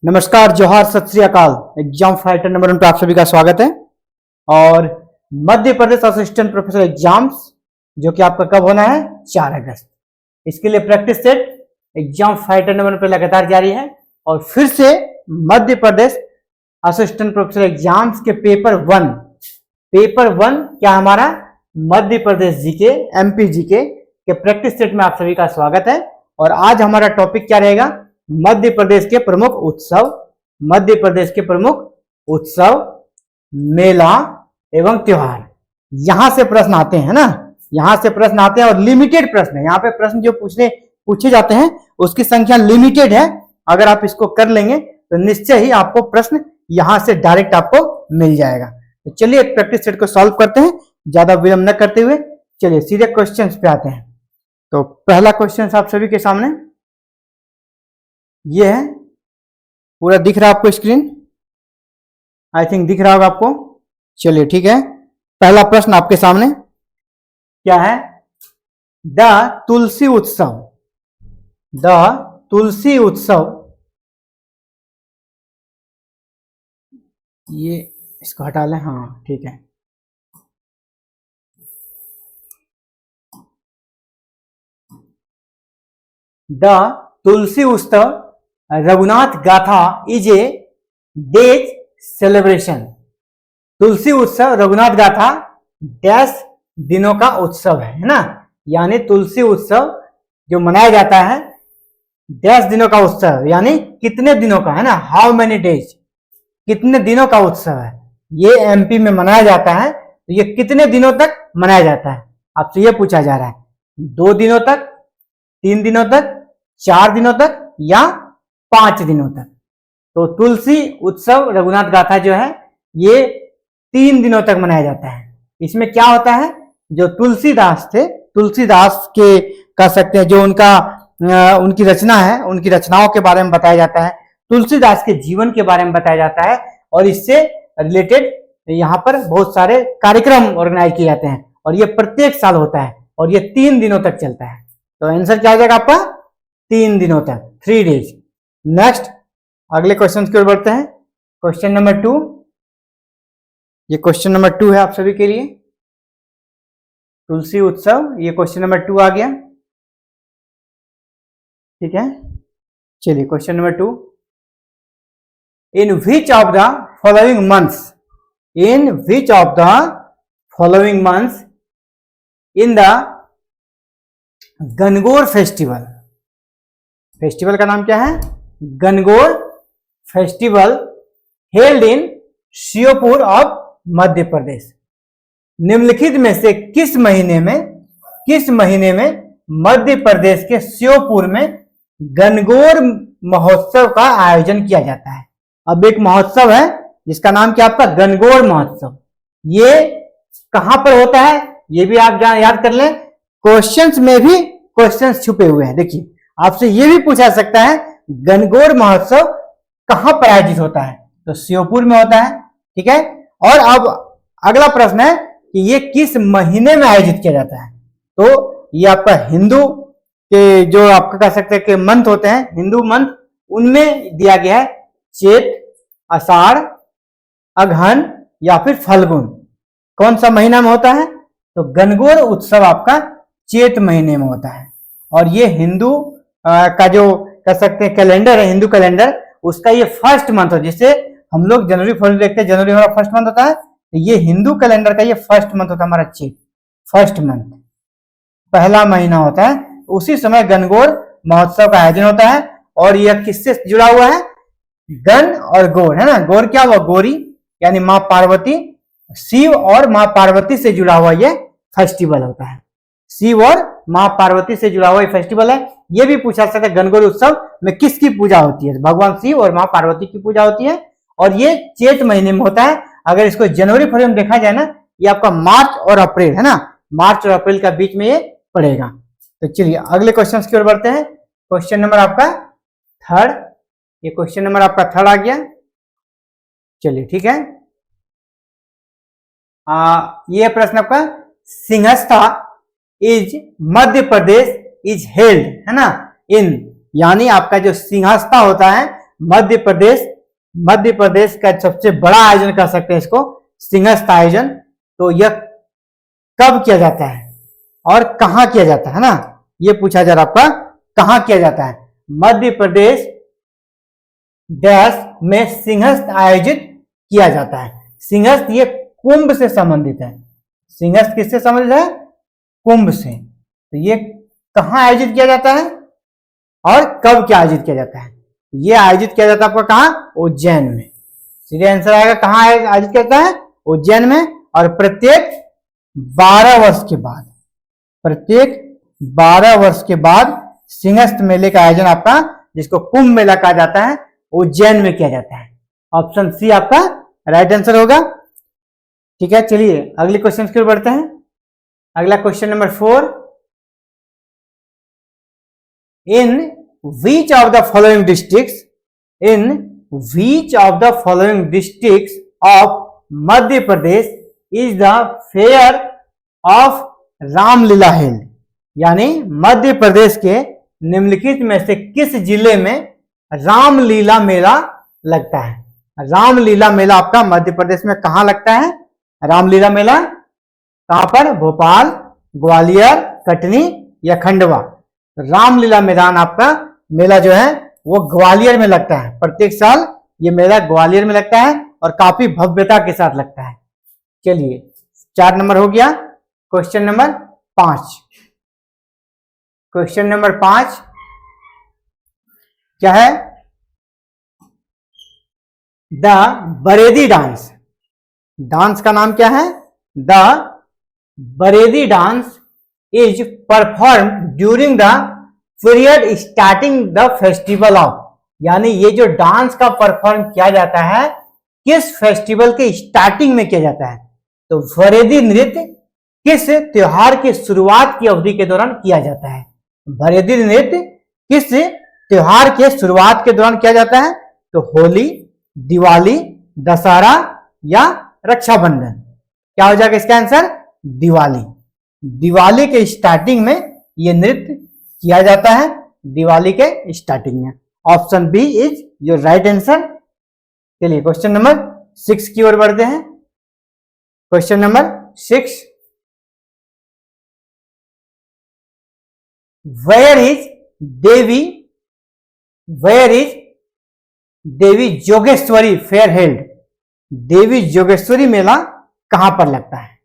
नमस्कार, जोहार, सत श्री अकाल। एग्जाम फाइटर नंबर 1 पे आप सभी का स्वागत है। और Madhya Pradesh assistant professor exams जो कि आपका कब होना है 4 अगस्त। इसके लिए practice set exam fighter number 1 पे लगातार जारी है। और फिर से Madhya Pradesh assistant professor exams के पेपर 1 क्या हमारा Madhya Pradesh GK MP GK के प्रैक्टिस सेट में आप सभी का स्वागत है। और आज हमारा टॉपिक क्या रहेगा? मध्य प्रदेश के प्रमुख उत्सव, मेला एवं त्योहार। यहां से प्रश्न आते हैं ना, यहां से प्रश्न आते हैं और लिमिटेड प्रश्न है। यहाँ पे प्रश्न जो पूछे जाते हैं उसकी संख्या लिमिटेड है। अगर आप इसको कर लेंगे तो निश्चय ही आपको प्रश्न यहां से डायरेक्ट आपको मिल जाएगा। तो चलिए एक प्रैक्टिस सेट को सॉल्व करते हैं, ज्यादा विलंब न करते हुए। चलिए सीधे क्वेश्चन पे आते हैं। तो पहला क्वेश्चन आप सभी के सामने ये है, पूरा दिख रहा है आपको स्क्रीन? आई थिंक दिख रहा होगा आपको। चलिए ठीक है, पहला प्रश्न आपके सामने क्या है? द तुलसी उत्सव, ये इसको हटा लें। हाँ ठीक है। द तुलसी उत्सव रघुनाथ गाथा इज ए डेज सेलिब्रेशन। तुलसी उत्सव रघुनाथ गाथा डैश दिनों का उत्सव है ना। यानी तुलसी उत्सव जो मनाया जाता है डैश दिनों का उत्सव, यानी कितने दिनों का है ना, हाउ मेनी डेज, कितने दिनों का उत्सव है। ये एमपी में मनाया जाता है। तो ये कितने दिनों तक मनाया जाता है आपसे ये पूछा जा रहा है। 2 दिनों तक, 3 दिनों तक, 4 दिनों तक या 5 दिनों तक। तो तुलसी उत्सव रघुनाथ गाथा जो है ये 3 दिनों तक मनाया जाता है। इसमें क्या होता है, जो तुलसीदास थे, तुलसीदास के कह सकते हैं, जो उनकी रचना है, उनकी रचनाओं के बारे में बताया जाता है, तुलसीदास के जीवन के बारे में बताया जाता है। और इससे रिलेटेड यहाँ पर बहुत सारे कार्यक्रम ऑर्गेनाइज किए जाते हैं और ये प्रत्येक साल होता है और ये 3 दिनों तक चलता है। तो आंसर क्या हो जाएगा आपका? 3 दिनों तक, 3 डेज। नेक्स्ट अगले क्वेश्चन की ओर बढ़ते हैं। क्वेश्चन नंबर 2, ये क्वेश्चन नंबर 2 है आप सभी के लिए। तुलसी उत्सव, ये क्वेश्चन नंबर 2 आ गया। ठीक है, चलिए question number 2, in which of the following months in the Gangaur festival का नाम क्या है? Gangaur festival held in Sheopur of Madhya Pradesh. निम्नलिखित में से किस महीने में मध्य प्रदेश के श्योपुर में गणगौर महोत्सव का आयोजन किया जाता है? अब एक महोत्सव है जिसका नाम क्या आपका? गणगौर महोत्सव। ये कहां पर होता है ये भी आप याद कर लें। क्वेश्चंस में भी क्वेश्चंस छुपे हुए हैं। देखिए आपसे ये भी पूछा सकता है गणगौर महोत्सव कहां पर आयोजित होता है? तो श्योपुर में होता है। ठीक है, और अब अगला प्रश्न है कि ये किस महीने में आयोजित किया जाता है? तो ये आपका हिंदू के जो आपका कह सकते हैं कि मंथ होते हैं, हिंदू मंथ, उनमें दिया गया है चैत, आषाढ़, अगहन या फिर फल्गुन। कौन सा महीना में होता है? तो गणगौर उत्सव आपका चैत महीने में होता है। और ये हिंदू का जो कह सकते हैं कैलेंडर है, हिंदू कैलेंडर, उसका ये फर्स्ट मंथ है। जिसे हम लोग जनवरी फरवरी देखते हैं, जनवरी हमारा फर्स्ट मंथ होता है। तो ये हिंदू कैलेंडर का ये फर्स्ट मंथ होता है हमारा चैत, फर्स्ट मंथ, पहला महीना होता है। उसी समय गणगौर महोत्सव का आयोजन होता है। और यह किससे जुड़ा हुआ है? गण और गौर है ना। गौर क्या हुआ? गौरी यानी माँ पार्वती, शिव और माँ पार्वती से जुड़ा हुआ ये फेस्टिवल होता है। शिव और माँ पार्वती से जुड़ा हुआ ये फेस्टिवल है। ये भी पूछा सकता है गणगौर उत्सव में किसकी पूजा होती है? भगवान शिव और माँ पार्वती की पूजा होती है। और ये चैत महीने में होता है। अगर इसको जनवरी फरवरी में देखा जाए ना, ये आपका मार्च और अप्रैल है ना, मार्च और अप्रैल का बीच में ये पड़ेगा। तो चलिए अगले क्वेश्चन की ओर बढ़ते हैं। क्वेश्चन नंबर आपका 3rd, ये क्वेश्चन नंबर आपका 3rd आ गया। चलिए ठीक है, ये प्रश्न आपका Simhastha is Madhya Pradesh is held है ना इन, यानी आपका जो सिंहस्था होता है मध्य प्रदेश का सबसे बड़ा आयोजन कह सकते हैं इसको, सिंहस्थ आयोजन। तो यह कब किया जाता है और कहां किया जाता है ना, ये पूछा जा रहा आपका, कहां किया जाता है। मध्य प्रदेश देश में सिंहस्थ आयोजित किया जाता है। सिंहस्थ ये कुंभ से संबंधित है। सिंहस्थ किससे संबंधित है? कुंभ से। तो ये कहां आयोजित किया जाता है और कब क्या आयोजित किया जाता है? ये आयोजित किया जाता है आपका कहां? उज्जैन में। सीधे आंसर आएगा, कहां आयोजित किया जाता है? उज्जैन में। और प्रत्येक 12 वर्ष के बाद, प्रत्येक 12 वर्ष के बाद सिंहस्थ मेले का आयोजन आपका, जिसको कुंभ मेला कहा जाता है, उज्जैन में किया जाता है। ऑप्शन सी आपका राइट आंसर होगा। ठीक है, चलिए अगले क्वेश्चन की ओर बढ़ते हैं। अगला question number 4, in which of the following districts, in which of the following districts of Madhya Pradesh is the fair of Ramlila held? यानी मध्य प्रदेश के निम्नलिखित में से किस जिले में रामलीला मेला लगता है? रामलीला मेला आपका मध्य प्रदेश में कहां लगता है? रामलीला मेला कहां पर? भोपाल, ग्वालियर, कटनी या खंडवा? रामलीला मैदान आपका मेला जो है वो ग्वालियर में लगता है। प्रत्येक साल ये मेला ग्वालियर में लगता है और काफी भव्यता के साथ लगता है। चलिए 4 नंबर हो गया। क्वेश्चन नंबर 5, क्वेश्चन नंबर 5 क्या है? द बरेदी डांस, डांस का नाम क्या है? The Baredi dance is perform during the period starting the festival of, यानी ये जो डांस का परफॉर्म किया जाता है किस फेस्टिवल के स्टार्टिंग में किया जाता है? तो बरेदी नृत्य किस त्योहार की शुरुआत की अवधि के दौरान किया जाता है? बरेदी नृत्य किस त्योहार के शुरुआत के दौरान किया जाता है? तो होली, दिवाली, दशहरा या रक्षाबंधन? क्या हो जाएगा इसका आंसर? दिवाली। दिवाली के स्टार्टिंग में यह नृत्य किया जाता है, दिवाली के स्टार्टिंग में। Option B is your right answer. चलिए क्वेश्चन नंबर 6 की ओर बढ़ते हैं। Question number 6, where is Devi Jogeshwari fair held? Devi Jogeshwari मेला कहां पर लगता है?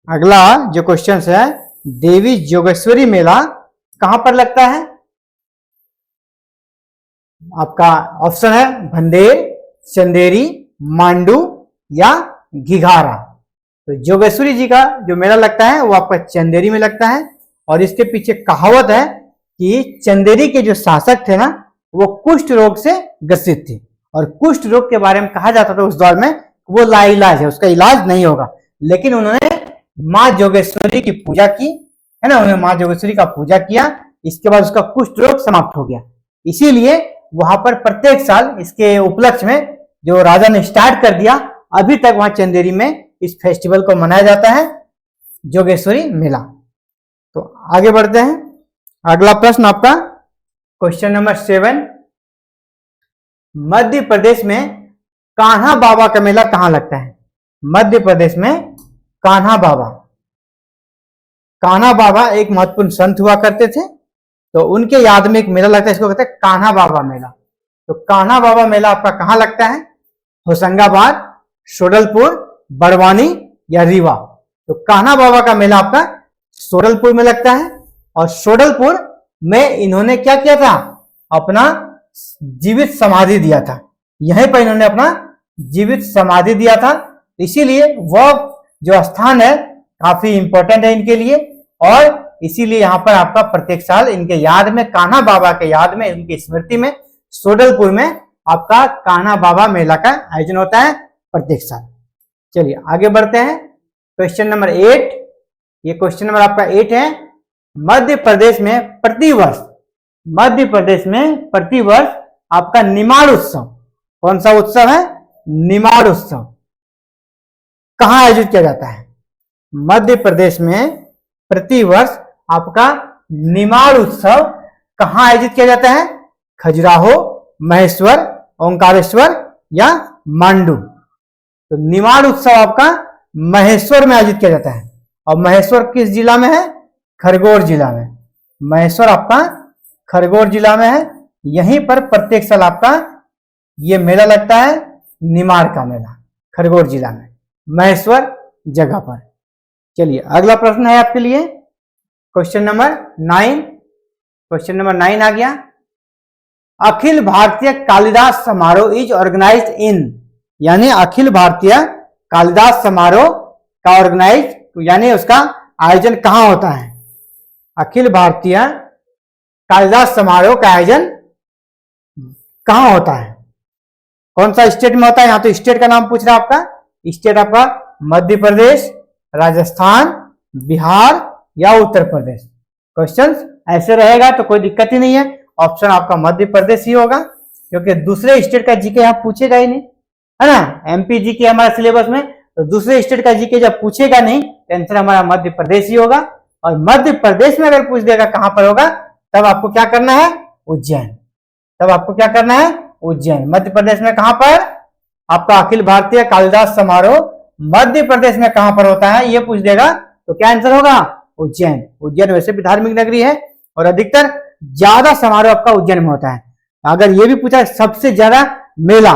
अगला जो क्वेश्चन है, देवी जोगेश्वरी मेला कहां पर लगता है? आपका ऑप्शन है भंदेर, चंदेरी, मांडू या घिघारा। तो जोगेश्वरी जी का जो मेला लगता है वो आपका चंदेरी में लगता है। और इसके पीछे कहावत है कि चंदेरी के जो शासक थे ना वो कुष्ठ रोग से ग्रसित थे, और कुष्ठ रोग के बारे में कहा जाता था उस दौर में वो लाइलाज है, उसका इलाज नहीं होगा। लेकिन उन्होंने माँ जोगेश्वरी की पूजा की है ना, उन्होंने माँ जोगेश्वरी का पूजा किया, इसके बाद उसका कुष्ठ रोग समाप्त हो गया। इसीलिए वहां पर प्रत्येक साल इसके उपलक्ष्य में जो राजा ने स्टार्ट कर दिया, अभी तक वहां चंदेरी में इस फेस्टिवल को मनाया जाता है, जोगेश्वरी मेला। तो आगे बढ़ते हैं। अगला प्रश्न आपका क्वेश्चन नंबर 7, मध्य प्रदेश में कान्हा बाबा का मेला कहां लगता है? मध्य प्रदेश में कान्हा बाबा एक महत्वपूर्ण संत हुआ करते थे, तो उनके याद में एक मेला लगता है, इसको कहते हैं कान्हा बाबा मेला। तो कान्हा बाबा मेला आपका कहां लगता है? होशंगाबाद, सोडलपुर, बड़वानी या रीवा? तो कान्हा बाबा का मेला आपका सोडलपुर में लगता है। और सोडलपुर में इन्होंने क्या किया था? अपना जीवित समाधि दिया था। यहीं पर इन्होंने अपना जीवित समाधि दिया था, इसीलिए वह जो स्थान है काफी इंपॉर्टेंट है इनके लिए। और इसीलिए यहाँ पर आपका प्रत्येक साल इनके याद में, कान्हा बाबा के याद में, इनकी स्मृति में सोडलपुर में आपका कान्हा बाबा मेला का आयोजन होता है प्रत्येक साल। चलिए आगे बढ़ते हैं। क्वेश्चन नंबर 8, ये क्वेश्चन नंबर आपका 8 है। मध्य प्रदेश में प्रतिवर्ष आपका निमाड़ उत्सव, कौन सा उत्सव है? निमाड़ उत्सव कहां आयोजित किया जाता है? मध्य प्रदेश में प्रतिवर्ष आपका निमाड़ उत्सव कहां आयोजित किया जाता है? खजुराहो, महेश्वर ओंकारेश्वर या मांडू। तो निमाड़ उत्सव आपका महेश्वर में आयोजित किया जाता है। और महेश्वर किस जिला में है? खरगोन जिला में। महेश्वर आपका खरगोन जिला में है। यहीं पर प्रत्येक साल आपका ये मेला लगता है, निमाड़ का मेला, खरगोन जिला में, महेश्वर जगह पर। चलिए अगला प्रश्न है आपके लिए, क्वेश्चन नंबर 9। क्वेश्चन नंबर 9 आ गया। अखिल भारतीय कालिदास समारोह इज ऑर्गेनाइज्ड इन, यानी अखिल भारतीय कालिदास समारोह का ऑर्गेनाइज यानी उसका आयोजन कहां होता है? अखिल भारतीय कालिदास समारोह का आयोजन कहां होता है? कौन सा स्टेट में होता है? यहां तो स्टेट का नाम पूछ रहा है आपका। स्टेट आपका मध्य प्रदेश, राजस्थान, बिहार या उत्तर प्रदेश। क्वेश्चन ऐसे रहेगा तो कोई दिक्कत ही नहीं है। ऑप्शन आपका मध्य प्रदेश ही होगा, क्योंकि दूसरे स्टेट का जीके यहां पूछेगा ही नहीं, है ना। एमपी जीके हमारे सिलेबस में, तो दूसरे स्टेट का जीके जब पूछेगा नहीं तो आंसर हमारा मध्य प्रदेश ही होगा। और मध्य प्रदेश में अगर पूछ देगा कहां पर होगा, तब आपको क्या करना है? उज्जैन। तब आपको क्या करना है? उज्जैन। मध्य प्रदेश में कहां पर? आपका अखिल भारतीय कालिदास समारोह मध्य प्रदेश में कहां पर होता है, ये पूछ देगा तो क्या आंसर होगा? उज्जैन। उज्जैन वैसे भी धार्मिक नगरी है और अधिकतर ज्यादा समारोह आपका उज्जैन में होता है। अगर ये भी पूछा सबसे ज्यादा मेला,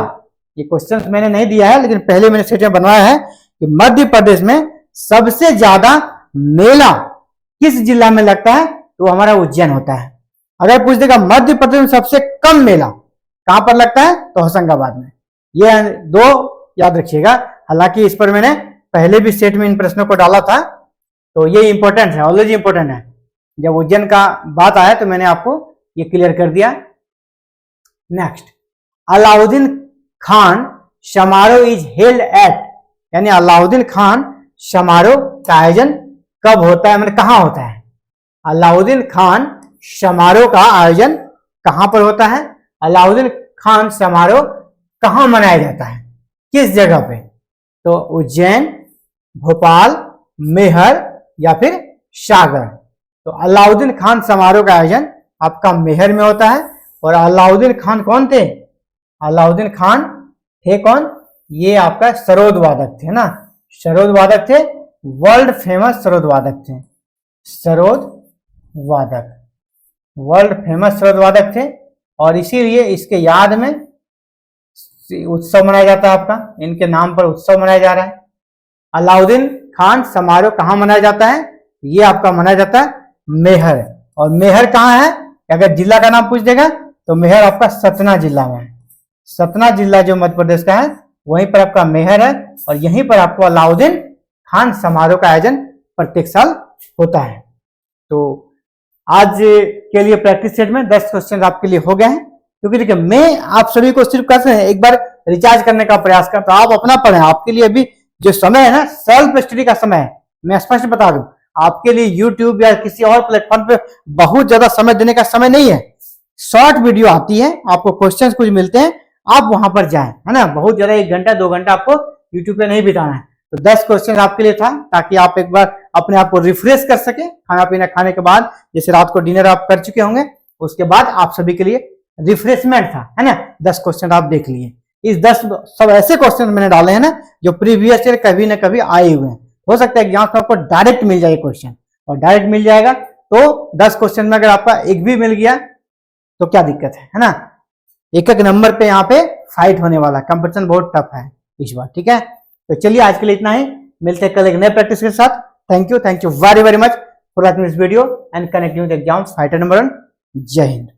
ये क्वेश्चन मैंने नहीं दिया है लेकिन पहले मैंने स्टेटमेंट बनवाया है कि मध्य प्रदेश में सबसे ज्यादा मेला किस जिला में लगता है, तो हमारा उज्जैन होता है। अगर पूछ देगा मध्य प्रदेश में सबसे कम मेला कहां पर लगता है, तो होशंगाबाद में। ये दो याद रखिएगा। हालांकि इस पर मैंने पहले भी सेट में इन प्रश्नों को डाला था, तो ये इंपॉर्टेंट है, ऑलवेज इंपॉर्टेंट है। जब उज्जैन का बात आया तो मैंने आपको ये क्लियर कर दिया। नेक्स्ट, अलाउद्दीन खान समारोह इज हेल्ड एट, यानी अलाउद्दीन खान समारोह का आयोजन कब होता है, मतलब कहां होता है? अलाउद्दीन खान समारोह का आयोजन कहां पर होता है? अलाउद्दीन खान समारोह कहां मनाया जाता है, किस जगह पे? तो उज्जैन, भोपाल, मेहर या फिर सागर। तो अलाउद्दीन खान समारोह का आयोजन आपका मेहर में होता है। और अलाउद्दीन खान कौन थे? अलाउद्दीन खान थे कौन? ये आपका सरोद वादक थे ना, सरोद वादक थे, वर्ल्ड फेमस सरोद वादक थे, सरोद वादक, वर्ल्ड फेमस सरोद वादक थे। और इसीलिए इसके याद में उत्सव मनाया जाता है आपका, इनके नाम पर उत्सव मनाया जा रहा है। अलाउद्दीन खान समारोह कहां मनाया जाता है? ये आपका मनाया जाता है मेहर। और मेहर कहां है? अगर जिला का नाम पूछ देगा तो मेहर आपका सतना जिला में है। सतना जिला जो मध्य प्रदेश का है वहीं पर आपका मेहर है। और यहीं पर आपको अलाउद्दीन खान समारोह का आयोजन प्रत्येक साल होता है। तो आज के लिए प्रैक्टिस सेट में 10 क्वेश्चन आपके लिए हो गए हैं। क्योंकि देखिए मैं आप सभी को सिर्फ कहते हैं एक बार रिचार्ज करने का प्रयास करता हूं। आप अपना पढ़ें, आपके लिए अभी जो समय है ना सेल्फ स्टडी का समय है। मैं स्पष्ट बता दूं, आपके लिए यूट्यूब या किसी और प्लेटफॉर्म पे बहुत ज्यादा समय देने का समय नहीं है। शॉर्ट वीडियो आती है, आपको क्वेश्चंस कुछ मिलते हैं, आप वहां पर जाएं, है ना। बहुत ज्यादा 1 घंटा 2 घंटा आपको यूट्यूब पे नहीं बिताना है। तो 10 क्वेश्चन आपके लिए था ताकि आप एक बार अपने आप को रिफ्रेश कर सके। खाना पीना खाने के बाद, जैसे रात को डिनर आप कर चुके होंगे, उसके बाद आप सभी के लिए रिफ्रेशमेंट था, है ना। 10 क्वेश्चन आप देख लिए। इस 10 सब ऐसे क्वेश्चन मैंने डाले हैं ना जो प्रीवियस ईयर कभी ना कभी आए हुए हैं। हो सकता है एग्जाम में आपको डायरेक्ट मिल जाए क्वेश्चन, और डायरेक्ट मिल जाएगा तो 10 क्वेश्चन में अगर आपका एक भी मिल गया तो क्या दिक्कत है ना। एक एक नंबर पे यहाँ पे फाइट होने वाला है, कंपटीशन बहुत टफ है इस बार, ठीक है। तो चलिए आज के लिए इतना ही, मिलते हैं कल एक नए प्रैक्टिस के साथ। Thank you very much for watching this video and connecting with exam fighter number 1। जय हिंद।